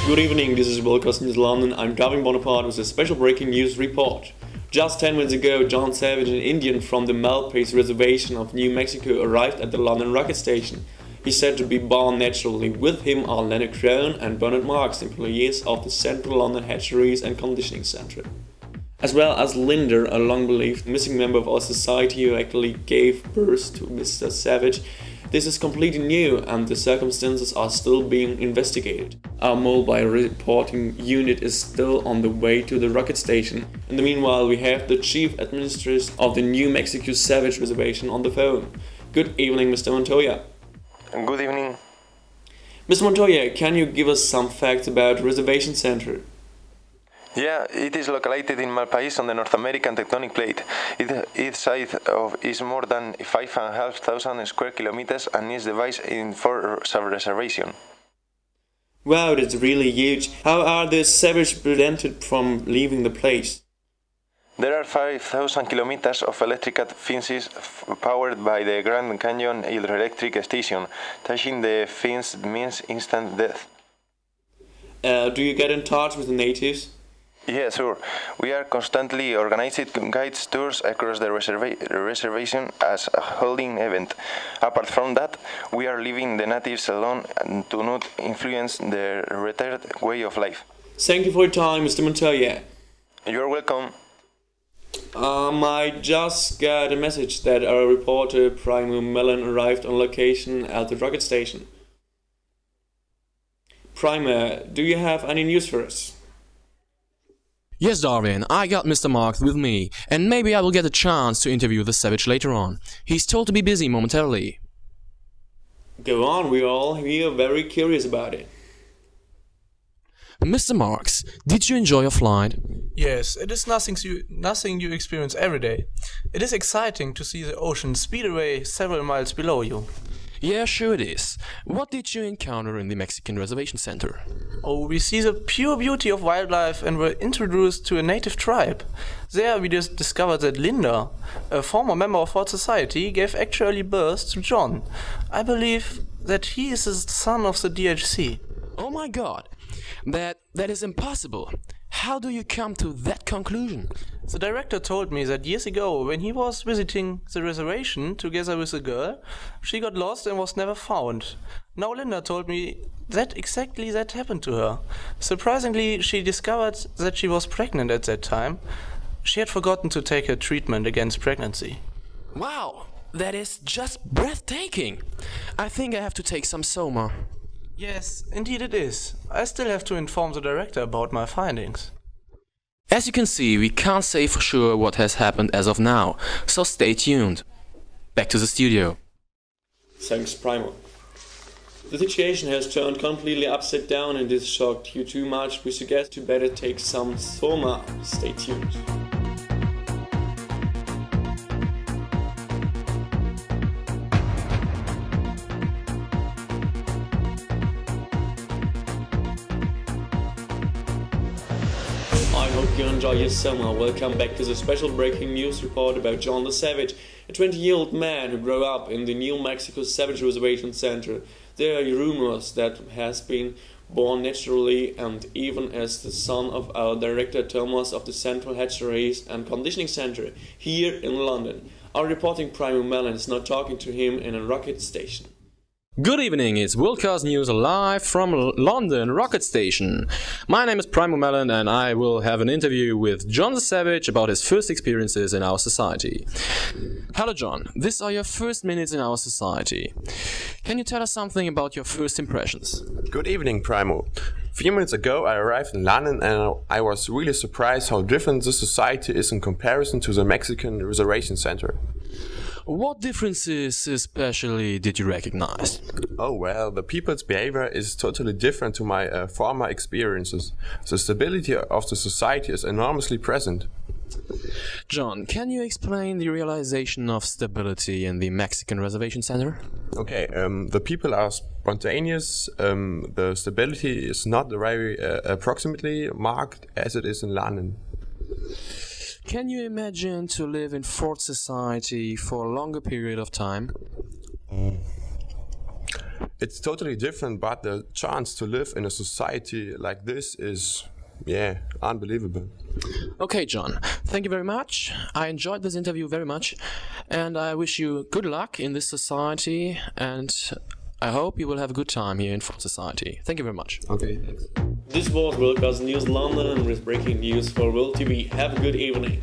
Good evening, this is Worldcast News London. I'm Gavin Bonaparte with a special breaking news report. Just 10 minutes ago, John Savage, an Indian from the Malpace Reservation of New Mexico, arrived at the London rocket station. He's said to be born naturally. With him are Leonard Crone and Bernard Marks, employees of the Central London Hatcheries and Conditioning Centre. As well as Linda, a long-believed missing member of our society who actually gave birth to Mr. Savage. This is completely new and the circumstances are still being investigated. Our mobile reporting unit is still on the way to the rocket station. In the meanwhile, we have the chief administrator of the New Mexico Savage Reservation on the phone. Good evening, Mr. Montoya. Good evening. Mr. Montoya, can you give us some facts about the reservation center? Yeah, it is located in Malpace on the North American tectonic plate. Its size is more than 5,500 square kilometers and is divided in 4 sub-reservations. Wow, that's really huge. How are the Savage prevented from leaving the place? There are 5,000 kilometers of electrical fences powered by the Grand Canyon hydroelectric station. Touching the fence means instant death. Do you get in touch with the natives? Yeah, sure. We are constantly organizing guides tours across the reservation as a holding event. Apart from that, we are leaving the natives alone and do not influence their retired way of life. Thank you for your time, Mr. Montoya. You're welcome. I just got a message that our reporter Primo Mellon arrived on location at the rocket station. Primo, do you have any news for us? Yes, Darwin, I got Mr. Marks with me, and maybe I will get a chance to interview the Savage later on. He's told to be busy momentarily. Go on, we're all here very curious about it. Mr. Marks, did you enjoy your flight? Yes, it is nothing you experience every day. It is exciting to see the ocean speed away several miles below you. Yeah, sure it is. What did you encounter in the Mexican Reservation Center? Oh, we see the pure beauty of wildlife and were introduced to a native tribe. There we just discovered that Linda, a former member of our society, gave actually birth to John. I believe that he is the son of the DHC. Oh my god, that is impossible. How do you come to that conclusion? The director told me that years ago, when he was visiting the reservation together with a girl, she got lost and was never found. Now Linda told me that exactly that happened to her. Surprisingly, she discovered that she was pregnant at that time. She had forgotten to take her treatment against pregnancy. Wow, that is just breathtaking. I think I have to take some Soma. Yes, indeed it is. I still have to inform the director about my findings. As you can see, we can't say for sure what has happened as of now, so stay tuned. Back to the studio. Thanks, Primo. The situation has turned completely upside down and this shocked you too much. We suggest you better take some Soma. Stay tuned. I hope you enjoy your summer. Welcome back to the special breaking news report about John the Savage, a 20-year-old man who grew up in the New Mexico Savage Reservation Center. There are rumors that he has been born naturally and even as the son of our director Thomas of the Central Hatcheries and Conditioning Centre here in London. Our reporting Primo Mellon is now talking to him in a rocket station. Good evening, it's Worldcast News live from London Rocket Station. My name is Primo Mellon and I will have an interview with John the Savage about his first experiences in our society. Hello John, these are your first minutes in our society. Can you tell us something about your first impressions? Good evening, Primo. A few minutes ago I arrived in London and I was really surprised how different this society is in comparison to the Mexican Reservation Center. What differences especially did you recognize? Oh well, the people's behavior is totally different to my former experiences. The stability of the society is enormously present. John, can you explain the realization of stability in the Mexican Reservation Center? Okay, the people are spontaneous, the stability is not very approximately marked as it is in London. Can you imagine to live in Fort Society for a longer period of time? it's totally different, but the chance to live in a society like this is, yeah, unbelievable. Okay, John, thank you very much. I enjoyed this interview very much, and I wish you good luck in this society, and I hope you will have a good time here in Full Society. Thank you very much. Okay, thanks. This was Worldcast News London, and with breaking news for World TV. Have a good evening.